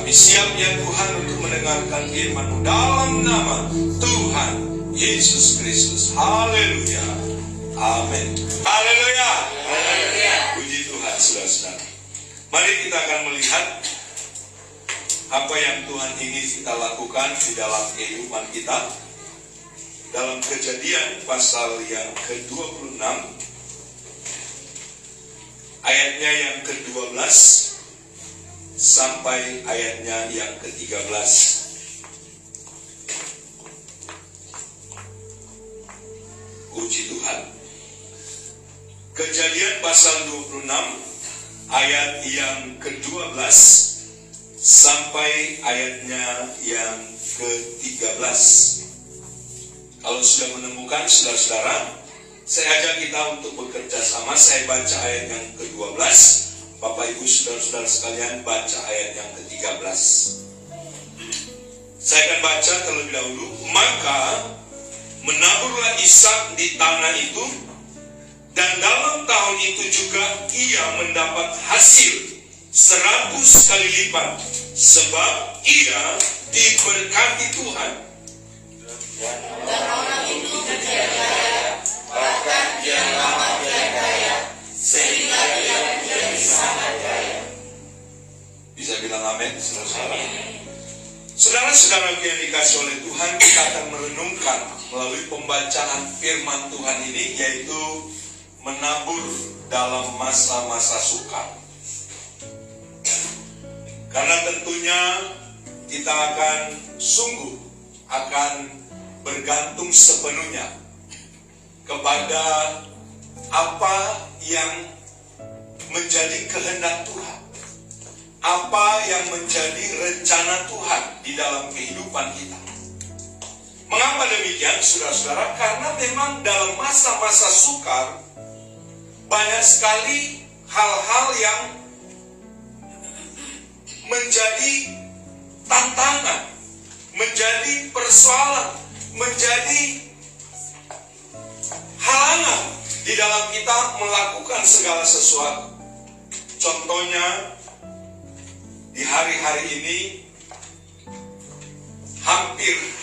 Kami siap ya Tuhan untuk mendengarkan firman-Mu dalam nama Tuhan Yesus Kristus. Haleluya. Amin. Haleluya. Puji Tuhan, saudara-saudara. Mari kita akan melihat apa yang Tuhan ingin kita lakukan di dalam kehidupan kita. Dalam Kejadian pasal yang ke-26, ayatnya yang ke-12 sampai ayatnya yang ke-13. Puji Tuhan. Kejadian pasal 26 ayat yang ke-12 sampai ayatnya yang ke-13. Kalau sudah menemukan, saudara-saudara, saya ajak kita untuk bekerja sama. Saya baca ayat yang ke-12, Bapak Ibu saudara-saudara sekalian baca ayat yang ke-13. Saya akan baca terlebih dahulu. Maka menaburlah Ishak di tanah itu, dan dalam tahun itu juga ia mendapat hasil 100 kali lipat, sebab ia diberkati Tuhan. Dan orang itu berjaya, bahkan dia lama berjaya, sehingga dia menjadi sangat kaya. Bisa bilang amin, saudara-saudara? Saudara-saudara yang dikasih oleh Tuhan, kita akan merenungkan melalui pembacaan firman Tuhan ini, yaitu menabur dalam masa-masa sukar. Karena tentunya kita akan bergantung sepenuhnya kepada apa yang menjadi kehendak Tuhan, apa yang menjadi rencana Tuhan di dalam kehidupan kita. Mengapa demikian, saudara-saudara? Karena memang dalam masa-masa sukar banyak sekali hal-hal yang menjadi tantangan, menjadi persoalan, menjadi halangan di dalam kita melakukan segala sesuatu. Contohnya, di hari-hari ini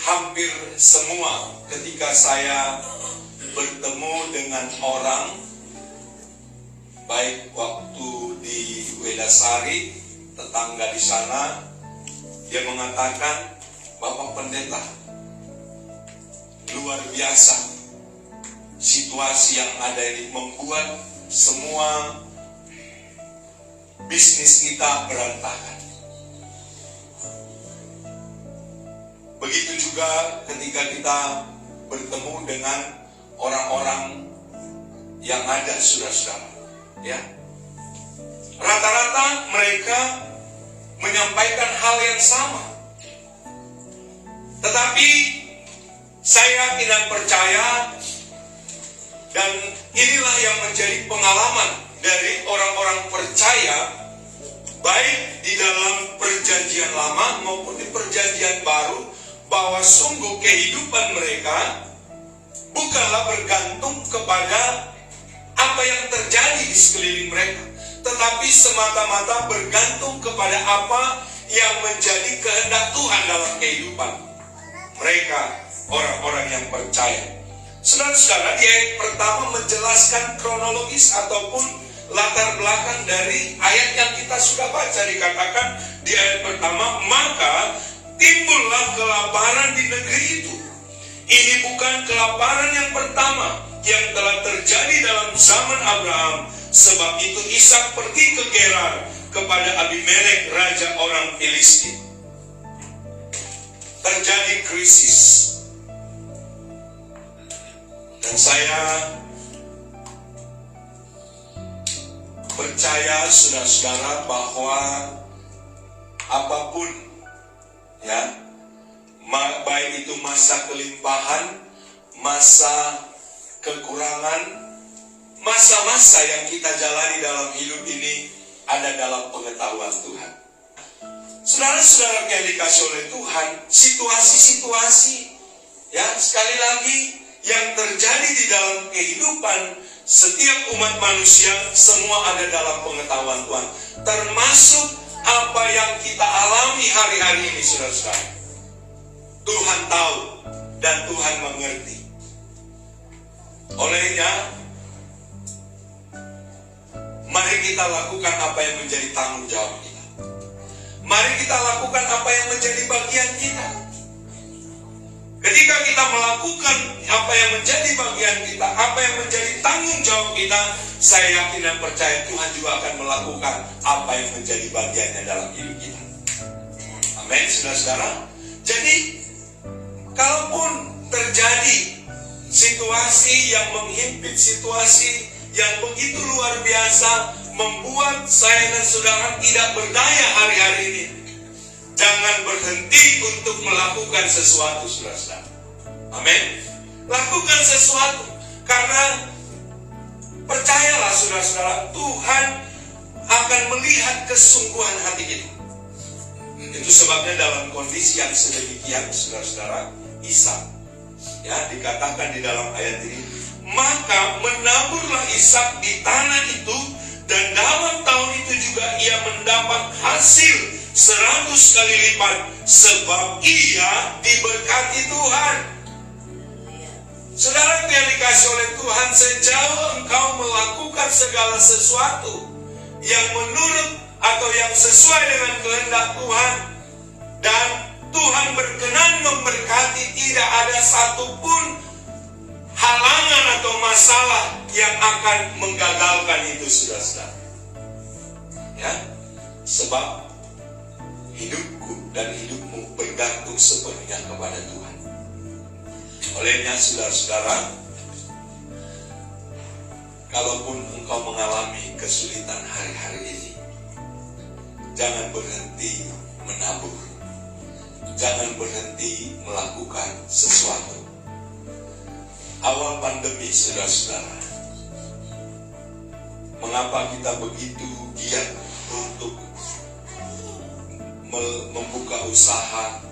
hampir semua ketika saya bertemu dengan orang, baik waktu di Wedasari, tetangga di sana, dia mengatakan, Bapak Pendeta, luar biasa situasi yang ada ini membuat semua bisnis kita berantakan. Begitu juga ketika kita bertemu dengan orang-orang yang ada, saudara-saudara, ya. Rata-rata mereka menyampaikan hal yang sama. Tetapi saya tidak percaya, dan inilah yang menjadi pengalaman dari orang-orang percaya, baik di dalam perjanjian lama maupun di perjanjian baru, bahwa sungguh kehidupan mereka bukanlah bergantung kepada apa yang terjadi di sekeliling mereka, tetapi semata-mata bergantung kepada apa yang menjadi kehendak Tuhan dalam kehidupan mereka, orang-orang yang percaya. Saudara-saudara, di ayat pertama menjelaskan kronologis ataupun latar belakang dari ayat yang kita sudah baca. Dikatakan di ayat pertama, maka timbullah kelaparan di negeri itu. Ini bukan kelaparan yang pertama yang telah terjadi dalam zaman Abraham. Sebab itu Ishak pergi ke Gerar kepada Abimelek, raja orang Filistin. Terjadi krisis. Dan saya percaya, saudara-saudara, bahwa apapun, ya, baik itu masa kelimpahan, masa kekurangan, masa-masa yang kita jalani dalam hidup ini ada dalam pengetahuan Tuhan. Saudara-saudara yang dikasih oleh Tuhan, situasi-situasi, ya, sekali lagi, yang terjadi di dalam kehidupan setiap umat manusia, semua ada dalam pengetahuan Tuhan. Termasuk apa yang kita alami hari-hari ini, saudara-saudara, Tuhan tahu dan Tuhan mengerti. Olehnya, mari kita lakukan apa yang menjadi tanggung jawab kita. Mari kita lakukan apa yang menjadi bagian kita. Ketika kita melakukan apa yang menjadi bagian kita, apa yang menjadi tanggung jawab kita, saya yakin dan percaya Tuhan juga akan melakukan apa yang menjadi bagiannya dalam hidup kita. Amin, saudara-saudara. Jadi, kalaupun terjadi situasi yang menghimpit, situasi yang begitu luar biasa, membuat saya dan saudara tidak berdaya hari-hari ini, jangan berhenti untuk melakukan sesuatu, saudara-saudara. Amin. Lakukan sesuatu, karena percayalah, saudara-saudara, Tuhan akan melihat kesungguhan hati kita. Itu sebabnya dalam kondisi yang sedemikian, saudara-saudara, Ishak, ya, dikatakan di dalam ayat ini, maka menaburlah Ishak di tanah itu, dan dalam tahun itu juga ia mendapat hasil 100 kali lipat, sebab ia diberkati Tuhan. Saudara yang dikasih oleh Tuhan, sejauh engkau melakukan segala sesuatu yang menurut atau yang sesuai dengan kehendak Tuhan, dan Tuhan berkenan memberkati, tidak ada satupun halangan atau masalah yang akan menggagalkan itu, saudara-saudara. Ya, sebab hidupku dan hidupmu bergantung sepenuhnya kepada Tuhan. Olehnya, saudara-saudara, kalaupun engkau mengalami kesulitan hari-hari ini, jangan berhenti menabur, jangan berhenti melakukan sesuatu. Awal pandemi, saudara-saudara, mengapa kita begitu giat untuk membuka usaha?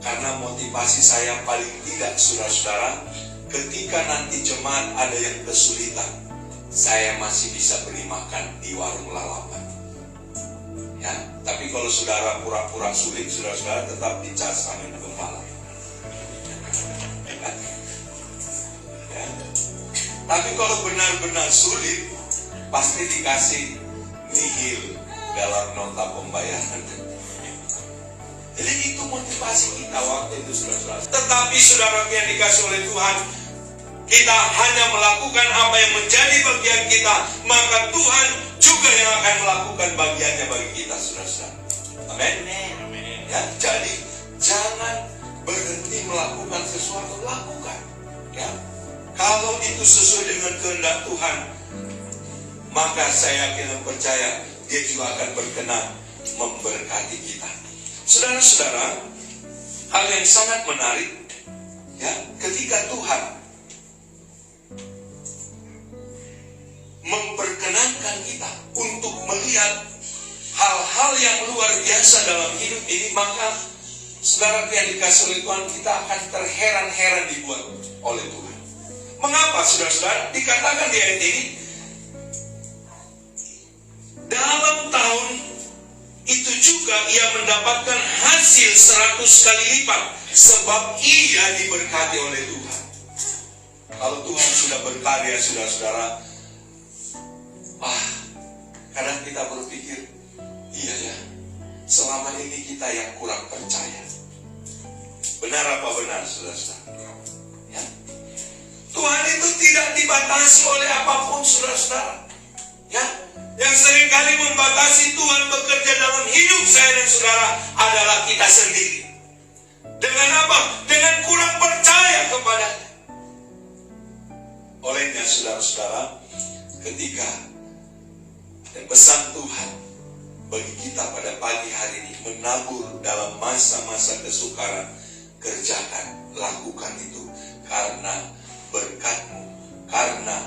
Karena motivasi saya paling tidak, saudara-saudara, ketika nanti jemaat ada yang kesulitan, saya masih bisa beri makan di warung lalapan. Ya, tapi kalau saudara pura-pura sulit, saudara-saudara tetap dicas sama gembala. Ya. Tapi kalau benar-benar sulit, pasti dikasih nihil dalam nota pembayaran. Jadi itu motivasi kita waktu itu, saudara-saudara. Tetapi saudara yang dikasih oleh Tuhan, kita hanya melakukan apa yang menjadi bagian kita, maka Tuhan juga yang akan melakukan bagiannya bagi kita, saudara-saudara. Amin. Ya, jadi jangan berhenti melakukan sesuatu, lakukan. Ya, kalau itu sesuai dengan kehendak Tuhan, maka saya yakin dan percaya Dia juga akan berkenan memberkati kita. Saudara-saudara, hal yang sangat menarik, ya, ketika Tuhan memperkenankan kita untuk melihat hal-hal yang luar biasa dalam hidup ini, maka saudara yang dikasih oleh Tuhan, kita akan terheran-heran dibuat oleh Tuhan. Mengapa, saudara-saudara? Dikatakan di ayat ini, dalam tahun itu juga ia mendapatkan hasil 100 kali lipat, sebab ia diberkati oleh Tuhan. Kalau Tuhan sudah berkarya, saudara-saudara, kadang kita berpikir, iya ya, selama ini kita yang kurang percaya. Benar apa benar, saudara-saudara? Ya. Tuhan itu tidak dibatasi oleh apapun, saudara-saudara. Ya. Yang seringkali membatasi Tuhan bekerja dalam hidup saya dan saudara adalah kita sendiri. Dengan apa? Dengan kurang percaya kepadanya. Olehnya, saudara-saudara, ketika dan pesan Tuhan bagi kita pada pagi hari ini, menabur dalam masa-masa kesukaran, kerjakan, lakukan itu karena berkat-Mu, karena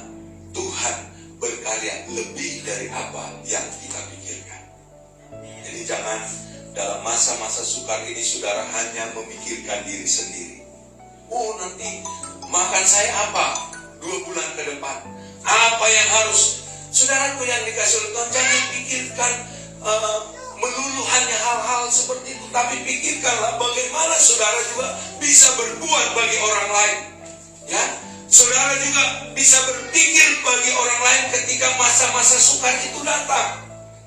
Tuhan berkarya lebih dari apa yang kita pikirkan. Jadi jangan dalam masa-masa sukar ini saudara hanya memikirkan diri sendiri. Oh, nanti makan saya apa 2 bulan ke depan? Apa yang harus? Saudaraku yang dikasih oleh Tuhan, jangan pikirkan melulu hanya hal-hal seperti itu, tapi pikirkanlah bagaimana saudara juga bisa berbuat bagi orang lain. Ya, saudara juga bisa berpikir bagi orang lain ketika masa-masa sukar itu datang.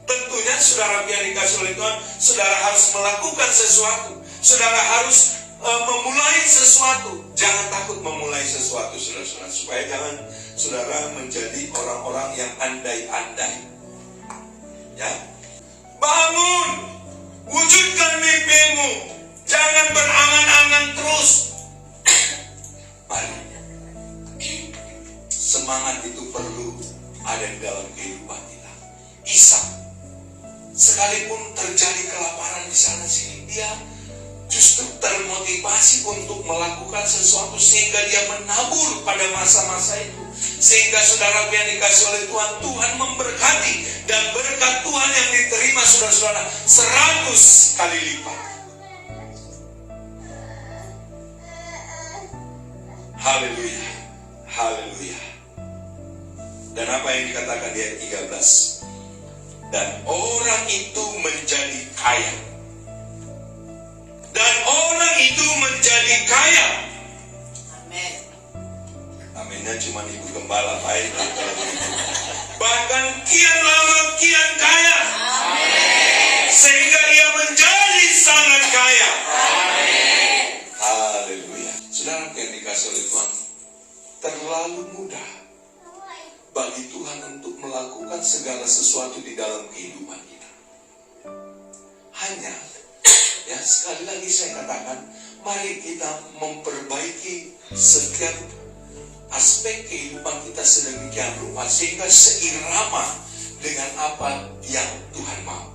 Tentunya saudara yang dikasih oleh Tuhan, saudara harus melakukan sesuatu. Saudara harus memulai sesuatu. Jangan takut memulai sesuatu, saudara-saudara, supaya jangan saudara menjadi orang-orang yang andai-andai. Ya, bangun, wujudkan mimpimu, jangan berangan-angan terus. Mari, semangat itu perlu ada di dalam kehidupan kita. Ishak, sekalipun terjadi kelaparan di sana sini, dia justru termotivasi untuk melakukan sesuatu sehingga dia menabur pada masa-masa itu. Sehingga saudara yang dikasih oleh Tuhan, Tuhan memberkati, dan berkat Tuhan yang diterima saudara-saudara 100 kali lipat. Haleluya, haleluya. Dan apa yang dikatakan di ayat 13? Dan orang itu menjadi kaya. Dan orang itu menjadi kaya. Amin. Aminnya cuma ibu gembala, baik. Bahkan kian lama kian kaya. Amin. Sehingga ia menjadi sangat kaya. Amin. Haleluya. Saudara yang dikasih oleh Tuhan, terlalu mudah bagi Tuhan untuk melakukan segala sesuatu di dalam kehidupan kita. Hanya, ya sekali lagi saya katakan, mari kita memperbaiki setiap aspek kehidupan kita sedemikian rupa sehingga seirama dengan apa yang Tuhan mau.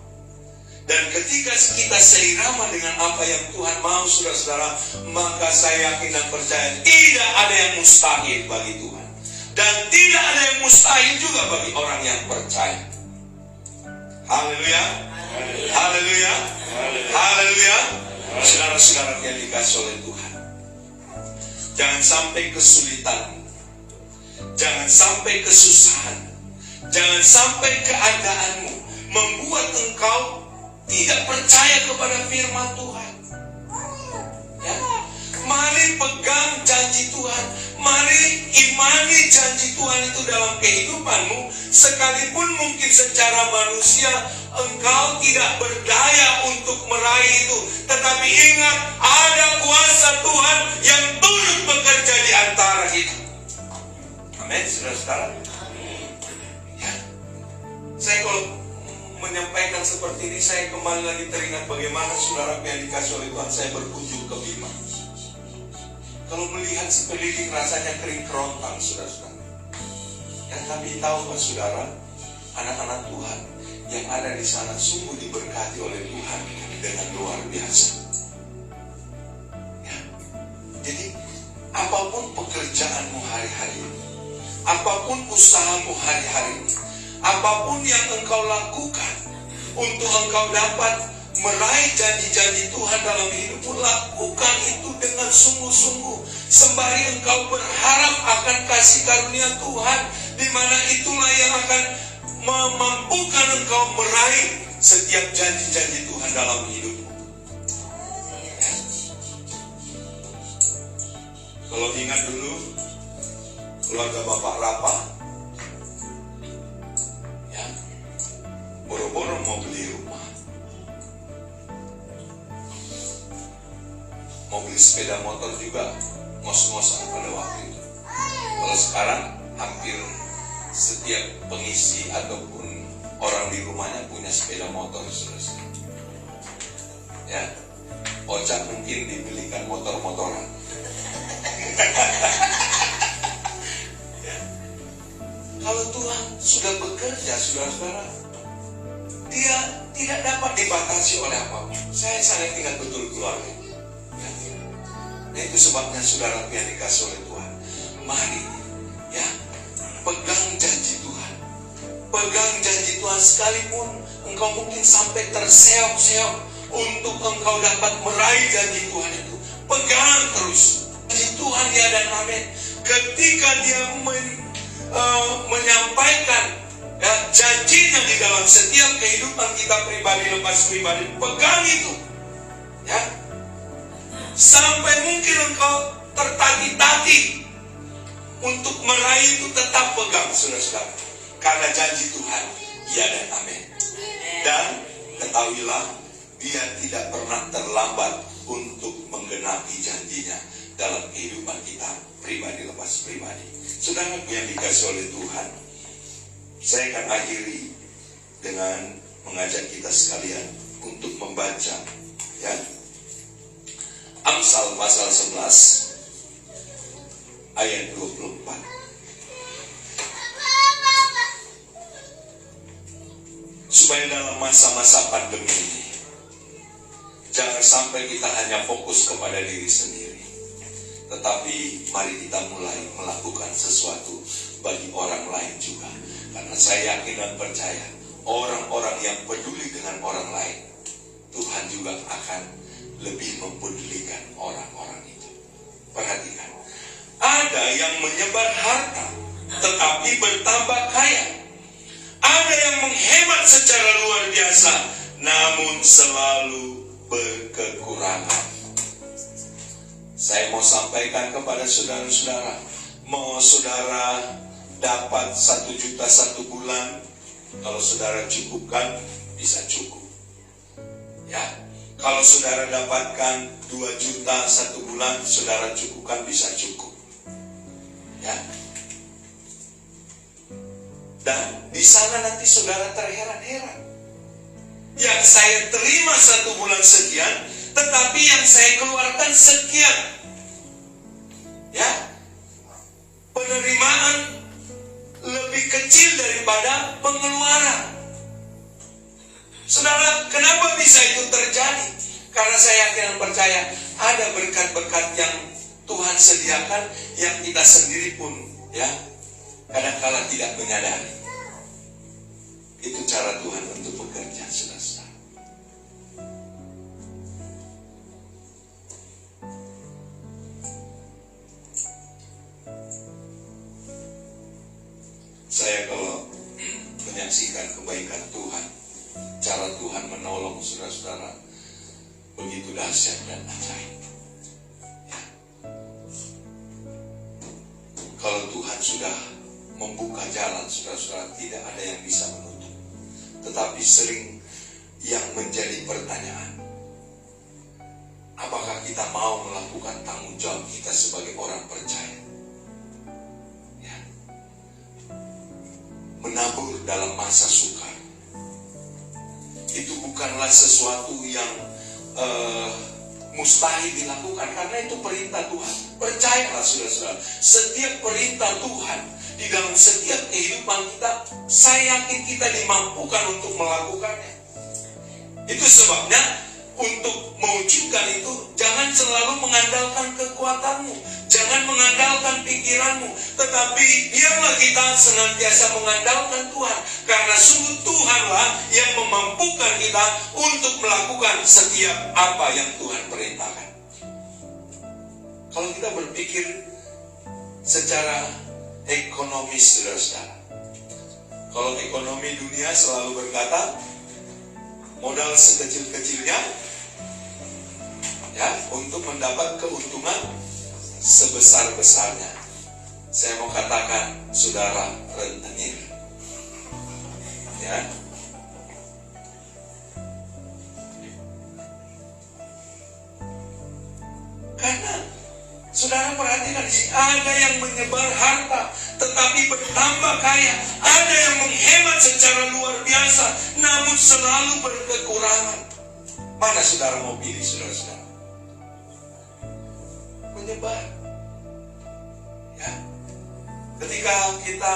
Dan ketika kita seirama dengan apa yang Tuhan mau, saudara-saudara, maka saya yakin dan percaya tidak ada yang mustahil bagi Tuhan. Dan tidak ada yang mustahil juga bagi orang yang percaya. Haleluya. Haleluya. Haleluya. Saudara-saudara yang dikasih oleh Tuhan, jangan sampai kesulitan, jangan sampai kesusahan, jangan sampai keadaanmu membuat engkau tidak percaya kepada firman Tuhan. Ya. Mari pegang janji Tuhan. Mari imani janji Tuhan itu dalam kehidupanmu. Sekalipun mungkin secara manusia engkau tidak berdaya untuk meraih itu. Tetapi ingat, ada kuasa Tuhan yang turut bekerja di antara kita. Amin, saudara-saudara. Ya. Saya kalau menyampaikan seperti ini, saya kembali lagi teringat bagaimana saudara yang dikasih oleh Tuhan, saya berkunjung ke Bima. Kalau melihat sekeliling rasanya kering kerontang, saudara-saudara. Yang kami tahu, Pak saudara, anak-anak Tuhan yang ada di sana sungguh diberkati oleh Tuhan dengan luar biasa. Ya. Jadi, apapun pekerjaanmu hari-hari ini, apapun usahamu hari-hari ini, apapun yang engkau lakukan untuk engkau dapat meraih janji-janji Tuhan dalam hidupmu, lakukan itu dengan sungguh-sungguh, sembari engkau berharap akan kasih karunia Tuhan, di mana itulah yang akan memampukan engkau meraih setiap janji-janji Tuhan dalam hidupmu. Ya. Kalau ingat dulu keluarga Bapak Rapa, ya, boro-boro mau beli rumah, mau beli sepeda motor juga ngos-ngosan pada waktu itu. Kalau sekarang hampir setiap pengisi ataupun orang di rumahnya punya sepeda motor, saudara. Ya, Ocak mungkin dibelikan motor-motoran. Ya. Kalau Tuhan sudah bekerja, saudara-saudara, Dia tidak dapat dibatasi oleh apapun. Saya sangat ingat betul keluarga. Nah, itu sebabnya saudara yang dikasih oleh Tuhan, mari ya, pegang janji Tuhan. Pegang janji Tuhan sekalipun engkau mungkin sampai terseok-seok untuk engkau dapat meraih janji Tuhan itu. Pegang terus janji Tuhan, ya dan amin. Ketika Dia menyampaikan Ya, janjinya di dalam setiap kehidupan kita pribadi lepas pribadi, pegang itu. Ya. Sampai mungkin engkau tertati-tati untuk meraih itu, tetap pegang, saudara-saudara. Karena janji Tuhan, ya dan amin. Dan ketahuilah, Dia tidak pernah terlambat untuk menggenapi janjinya dalam kehidupan kita pribadi lepas pribadi. Saudara yang dikasih oleh Tuhan, saya akan akhiri dengan mengajak kita sekalian untuk membaca, ya, Amsal pasal 11 ayat 24. Supaya dalam masa-masa pandemi ini, jangan sampai kita hanya fokus kepada diri sendiri, tetapi mari kita mulai melakukan sesuatu bagi orang lain juga. Karena saya yakin dan percaya, orang-orang yang peduli dengan orang lain, Tuhan juga akan lebih mempedulikan orang-orang itu. Perhatikan, ada yang menyebar harta tetapi bertambah kaya. Ada yang menghemat secara luar biasa, namun selalu berkekurangan. Saya mau sampaikan kepada saudara-saudara, mau saudara dapat 1 juta 1 bulan, kalau saudara cukupkan, bisa cukup. Ya, kalau saudara dapatkan 2 juta 1 bulan, saudara cukupkan, bisa cukup. Ya. Dan di sana nanti saudara terheran-heran. Yang saya terima 1 bulan sekian, tetapi yang saya keluarkan sekian. Ya, penerimaan lebih kecil daripada pengeluaran. Saudara, kenapa bisa itu terjadi? Karena saya yakin dan percaya ada berkat-berkat yang Tuhan sediakan yang kita sendiri pun, ya, kadang-kala tidak menyadari. Itu cara Tuhan untuk bekerja, saudara. Saya kalau menyaksikan kebaikan Tuhan, cara Tuhan menolong saudara-saudara, begitu dahsyat dan ajaib. Ya. Kalau Tuhan sudah membuka jalan, saudara-saudara, tidak ada yang bisa menutup. Tetapi sering yang menjadi pertanyaan, apakah kita mau melakukan tanggung jawab kita sebagai orang percaya? Ya. Menabur dalam masa sukar itu bukanlah sesuatu yang mustahil dilakukan, karena itu perintah Tuhan. Percayalah saudara-saudara, setiap perintah Tuhan di dalam setiap kehidupan kita, saya yakin kita dimampukan untuk melakukannya. Itu sebabnya untuk mewujudkan itu, jangan selalu mengandalkan kekuatanmu, jangan mengandalkan pikiranmu, tetapi biarlah kita senantiasa mengandalkan Tuhan, karena sungguh Tuhanlah yang memampukan kita untuk melakukan setiap apa yang Tuhan perintahkan. Kalau kita berpikir secara ekonomis, saudara-saudara, kalau ekonomi dunia selalu berkata, modal sekecil-kecilnya, ya, untuk mendapat keuntungan sebesar-besarnya. Saya mau katakan, saudara, rentenir. Ya. Karena saudara perhatikan, ada yang menyebar harta tetapi bertambah kaya, ada yang menghemat secara luar biasa namun selalu berkekurangan. Mana saudara mau pilih, saudara-saudara? Menyebar. Ya. Ketika kita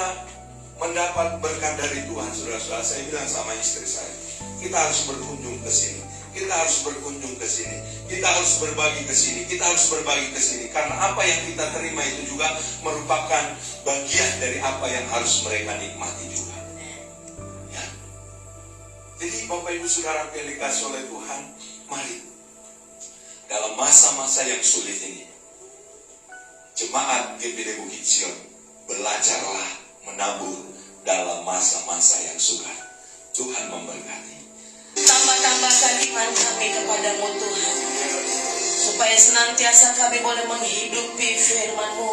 mendapat berkat dari Tuhan, saudara-saudara, saya bilang sama istri saya, kita harus berkunjung ke sini. Kita harus berkunjung ke sini, kita harus berbagi ke sini, kita harus berbagi ke sini. Karena apa yang kita terima itu juga merupakan bagian dari apa yang harus mereka nikmati juga. Ya. Jadi Bapak Ibu Saudara yang dikasih oleh Tuhan, mari dalam masa-masa yang sulit ini, jemaat GPD Bukit Sion, belajarlah menabur dalam masa-masa yang sulit. Tuhan memberkati. Tambah-tambahkan iman kami kepadamu Tuhan, supaya senantiasa kami boleh menghidupi firman-Mu.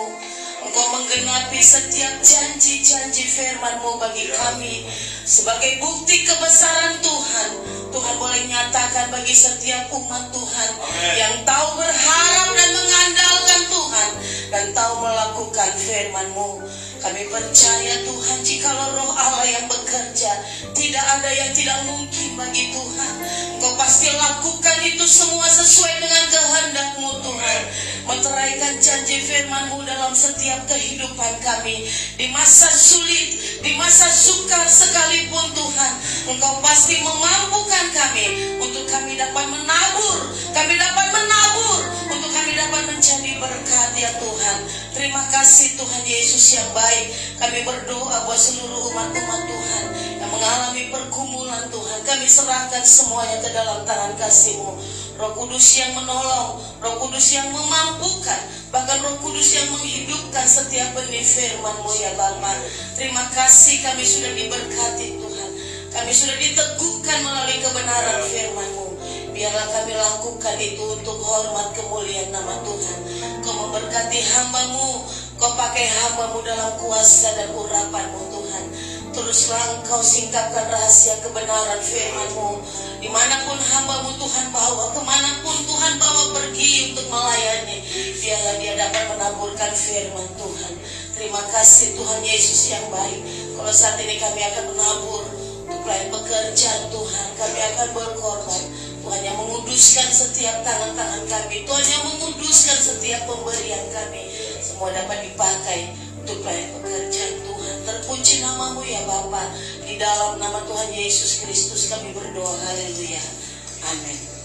Engkau menggenapi setiap janji-janji firman-Mu bagi kami sebagai bukti kebesaran Tuhan. Tuhan boleh nyatakan bagi setiap umat Tuhan yang tahu berharap dan mengandalkan Tuhan dan tahu melakukan firman-Mu. Kami percaya Tuhan, jikalau Roh Allah yang bekerja, tidak ada yang tidak mungkin bagi Tuhan. Engkau pasti lakukan itu semua sesuai dengan kehendak-Mu Tuhan. Meteraikan janji firman-Mu dalam setiap kehidupan kami. Di masa sulit, di masa sukar sekalipun Tuhan, Engkau pasti memampukan kami untuk kami dapat menabur. Kami dapat menabur untuk kami dapat menjadi berkat ya Tuhan. Terima kasih Tuhan Yesus yang baik. Kami berdoa buat seluruh umat-umat Tuhan yang mengalami pergumulan Tuhan. Kami serahkan semuanya ke dalam tangan kasih-Mu. Roh Kudus yang menolong, Roh Kudus yang memampukan, bahkan Roh Kudus yang menghidupkan setiap benih firman-Mu ya Bapa. Terima kasih kami sudah diberkati Tuhan. Kami sudah diteguhkan melalui kebenaran firman-Mu. Biarlah kami lakukan itu untuk hormat kemuliaan nama Tuhan. Kau memberkati hamba-Mu, Kau pakai hamba-Mu dalam kuasa dan urapan-Mu Tuhan. Teruslah Engkau singkapkan rahasia kebenaran firman-Mu. Dimanapun hamba-Mu Tuhan bawa, kemanapun Tuhan bawa pergi untuk melayani, biarlah dia dapat menaburkan firman Tuhan. Terima kasih Tuhan Yesus yang baik. Kalau saat ini kami akan menabur untuk lain pekerjaan Tuhan, kami akan berkorban. Tuhan yang menguduskan setiap tangan-tangan kami, Tuhan yang menguduskan setiap pemberian kami, semua dapat dipakai untuk lain pekerjaan Tuhan. Terpuji nama-Mu ya Bapa. Di dalam nama Tuhan Yesus Kristus kami berdoa. Haleluya. Amin.